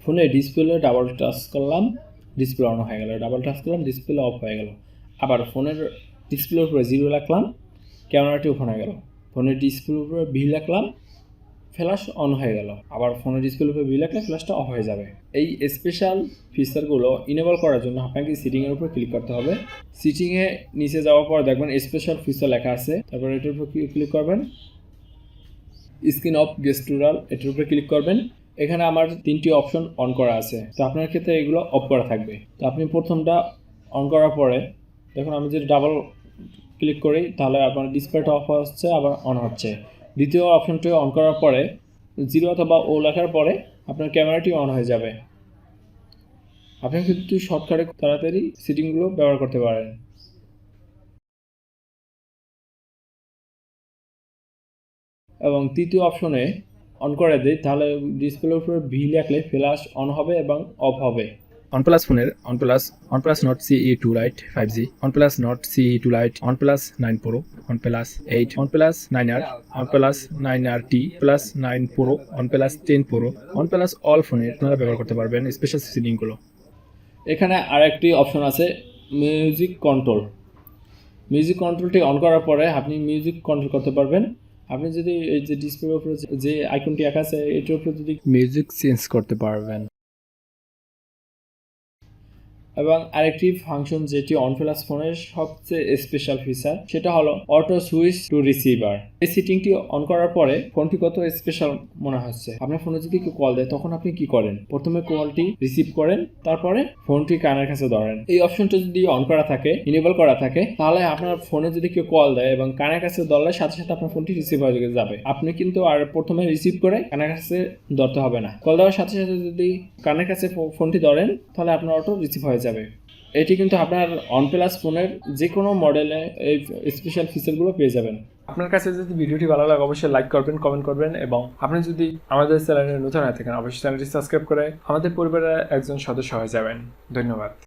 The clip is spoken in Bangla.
ফোনে ডিসপ্লে ডাবল টাচ করলাম, ডিসপ্লে অন হয়ে গেল, ডাবল টাচ করলাম, ডিসপ্লে অফ হয়ে গেল। আবার ফোনের ডিসপ্লের উপরে 0 রাখলাম, ক্যামেরাটি ওপেন হয়ে গেল। ফোনের ডিসপ্লের উপরে ভি রাখলাম, ফ্ল্যাশ অন হয়ে গেল। আবার ফোনের ডিসপ্লের উপরে ভি রাখলে ফ্ল্যাশটা অফ হয়ে যাবে। এই স্পেশাল ফিচারগুলো ইনেবল করার জন্য আপনাকে সেটিংয়ের উপর ক্লিক করতে হবে। সেটিংয়ে নিচে যাওয়ার পর দেখবেন স্পেশাল ফিচার লেখা আছে, তারপর এটার উপর ক্লিক করবেন। স্ক্রিন অফ গেস্টুরাল এটার উপরে ক্লিক করবেন। এখানে আমার 3টি অপশন অন করা আছে, তো আপনার ক্ষেত্রে এগুলো অফ করা থাকবে। তো আপনি প্রথমটা অন করার পরে দেখুন আমি যদি ডাবল ক্লিক করি তাহলে আপনার ডিসপ্লেটা অফ হচ্ছে, আবার অন হচ্ছে। দ্বিতীয় অপশনটি অন করার পরে 0 অথবা ও লেখার পরে আপনার ক্যামেরাটি অন হয়ে যাবে। আপনি কিন্তু শর্টকাটে তাড়াতাড়ি সেটিংগুলো ব্যবহার করতে পারেন। এবং তৃতীয় অপশনে অন করে দিই, তাহলে ডিসপ্লের উপরে ভি লিখলে ফ্ল্যাশ অন হবে এবং অফ হবে। OnePlus ফোনের OnePlus Nord CE2 Lite 5G, OnePlus Nord CE2 Lite, OnePlus 9 Pro, OnePlus 8, OnePlus 9R, OnePlus 9RT Plus 9 Pro, OnePlus 10 Pro, OnePlus All ফোনের আপনারা ব্যবহার করতে পারবেন স্পেশাল সেটিংগুলো। এখানে আরেকটি অপশন আছে মিউজিক কন্ট্রোল। মিউজিক কন্ট্রোলটি অন করার পরে আপনি মিউজিক কন্ট্রোল করতে পারবেন। আপনি যদি এই যে ডিসপ্লের উপরে যে আইকনটি আঁকা আছে এটার উপরে যদি মিউজিক চেঞ্জ করতে পারবেন। এবং আরেকটি ফাংশন যেটি OnePlus ফোনের সবচেয়ে স্পেশাল ফিচার, সেটা হলো অটো সুইচ টু রিসিভার। এই সেটিংটি অন করার পরে ফোনটি কত স্পেশাল মনে হচ্ছে। আপনার ফোনে যদি কেউ কল দেয় তখন আপনি কি করেন? প্রথমে কলটি রিসিভ করেন, তারপরে ফোনটি কানের কাছে ধরেন। এই অপশনটা যদি অন করা থাকে, ইনেবল করা থাকে, তাহলে আপনার ফোনে যদি কেউ কল দেয় এবং কানের কাছে ধরলে সাথে সাথে আপনার ফোনটি রিসিভ হয়ে যাবে। আপনি কিন্তু আর প্রথমে রিসিভ করে কানের কাছে ধরতে হবে না। কল দেওয়ার সাথে সাথে যদি কানের কাছে ফোনটি ধরেন তাহলে আপনার অটো রিসিভ হয়ে যাবে। এটি কিন্তু আপনার OnePlus ফোনের যে কোনো মডেলে এই স্পেশাল ফিচারগুলো পেয়ে যাবেন। আপনার কাছে যদি ভিডিওটি ভালো লাগে অবশ্যই লাইক করবেন, কমেন্ট করবেন, এবং আপনি যদি আমাদের চ্যানেলে নতুন হয়ে থাকেন অবশ্যই চ্যানেলটি সাবস্ক্রাইব করে আমাদের পরিবারের একজন সদস্য হয়ে যাবেন। ধন্যবাদ।